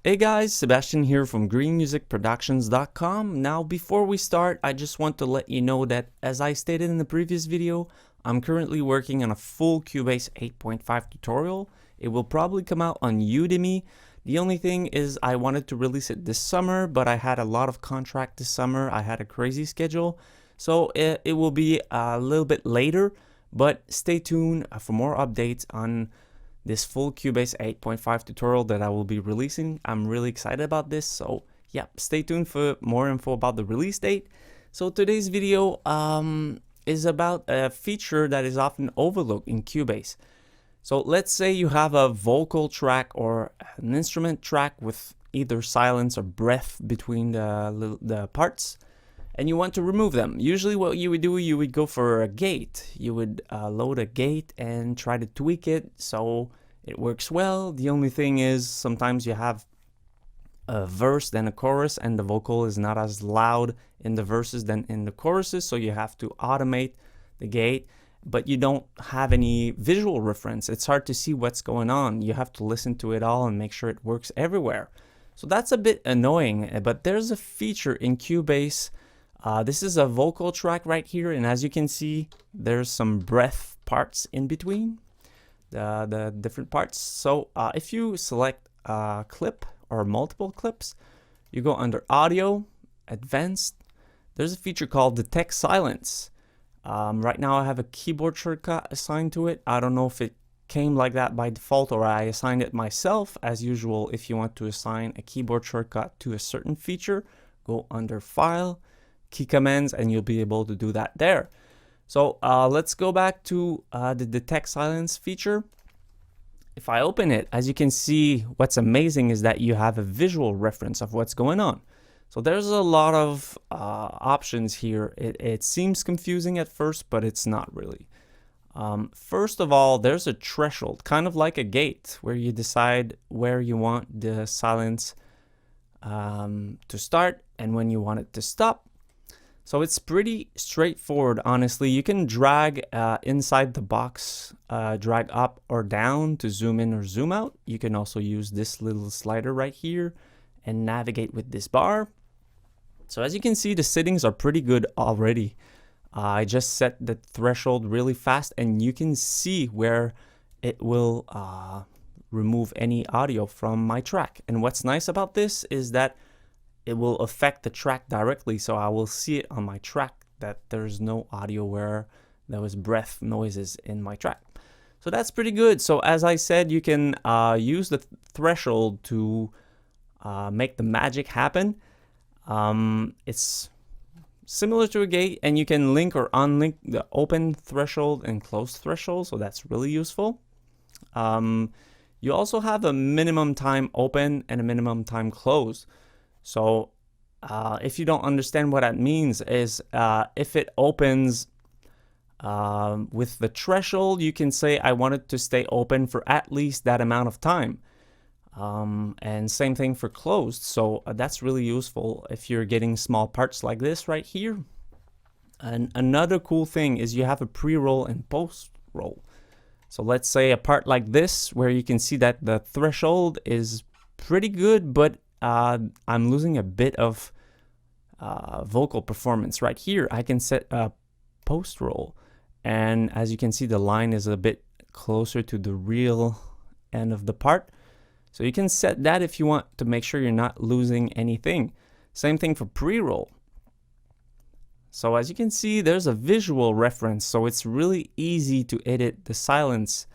Hey guys, Sebastian here from greenmusicproductions.com. Now before we start, I just want to let you know that as I stated in the previous video, I'm currently working on a full Cubase 8.5 tutorial. It will probably come out on Udemy. The only thing is I wanted to release it this summer, but I had a lot of contract this summer. I had a crazy schedule, so it will be a little bit later, but stay tuned for more updates on this full Cubase 8.5 tutorial that I will be releasing. I'm really excited about this, so yeah, stay tuned for more info about the release date. So today's video is about a feature that is often overlooked in Cubase. So let's say you have a vocal track or an instrument track with either silence or breath between the parts, and you want to remove them. Usually what you would do, you would go for a gate. You would load a gate and try to tweak it so it works well. The only thing is sometimes you have a verse then a chorus, and the vocal is not as loud in the verses than in the choruses, so you have to automate the gate, but you don't have any visual reference. It's hard to see what's going on. You have to listen to it all and make sure it works everywhere. So that's a bit annoying, but there's a feature in Cubase. This is a vocal track right here, and as you can see, there's some breath parts in between the different parts. So if you select a clip or multiple clips, you go under Audio, Advanced. There's a feature called Detect Silence. Right now I have a keyboard shortcut assigned to it. I don't know if it came like that by default or I assigned it myself. As usual, if you want to assign a keyboard shortcut to a certain feature, go under File, Key Commands, and you'll be able to do that there. So let's go back to the Detect Silence feature. If I open it, as you can see, what's amazing is that you have a visual reference of what's going on. So there's a lot of options here. It seems confusing at first, but it's not really. First of all, there's a threshold, kind of like a gate, where you decide where you want the silence to start and when you want it to stop. So it's pretty straightforward, honestly. You can drag inside the box, drag up or down to zoom in or zoom out. You can also use this little slider right here and navigate with this bar. So as you can see, the settings are pretty good already. I just set the threshold really fast, and you can see where it will remove any audio from my track. And what's nice about this is that it will affect the track directly, so I will see it on my track that there's no audio where there was breath noises in my track. So that's pretty good. So as I said, you can use the threshold to make the magic happen. It's similar to a gate, and you can link or unlink the open threshold and closed threshold, so that's really useful. You also have a minimum time open and a minimum time closed. So if you don't understand what that means is if it opens with the threshold, you can say I want it to stay open for at least that amount of time. And same thing for closed. So that's really useful if you're getting small parts like this right here. And another cool thing is you have a pre-roll and post-roll. So let's say a part like this where you can see that the threshold is pretty good, but I'm losing a bit of vocal performance right here. I can set a post roll, and as you can see, the line is a bit closer to the real end of the part. So you can set that if you want to make sure you're not losing anything. Same thing for pre-roll. So as you can see, there's a visual reference, so it's really easy to edit the silence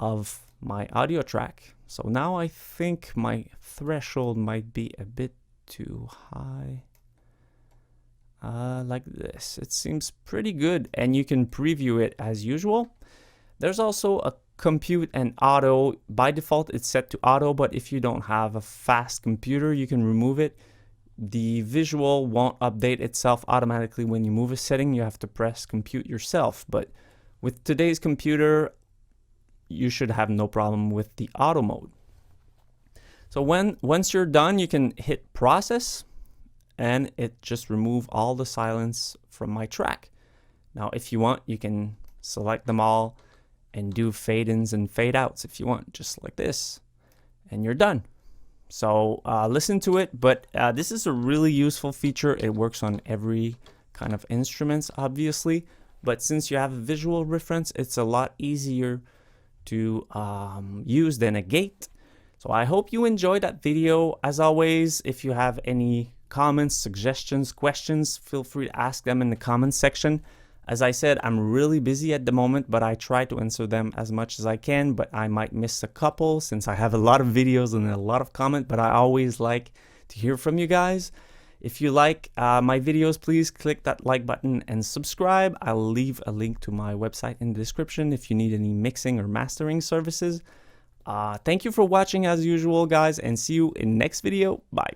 of my audio track. So now I think my threshold might be a bit too high. Like this. It seems pretty good, and you can preview it as usual. There's also a compute and auto. By default, it's set to auto, but if you don't have a fast computer, you can remove it. The visual won't update itself automatically when you move a setting. You have to press compute yourself, but with today's computer, you should have no problem with the auto mode. So once you're done, you can hit process, and it just remove all the silence from my track. Now, if you want, you can select them all and do fade ins and fade outs if you want, just like this, and you're done. So listen to it, but this is a really useful feature. It works on every kind of instruments, obviously, but since you have a visual reference, it's a lot easier to use than a gate. So I hope you enjoyed that video. As always, if you have any comments, suggestions, questions, feel free to ask them in the comments section. As I said, I'm really busy at the moment, but I try to answer them as much as I can, but I might miss a couple since I have a lot of videos and a lot of comments, but I always like to hear from you guys. If you like my videos, please click that like button and subscribe. I'll leave a link to my website in the description if you need any mixing or mastering services. Thank you for watching as usual, guys, and see you in next video. Bye.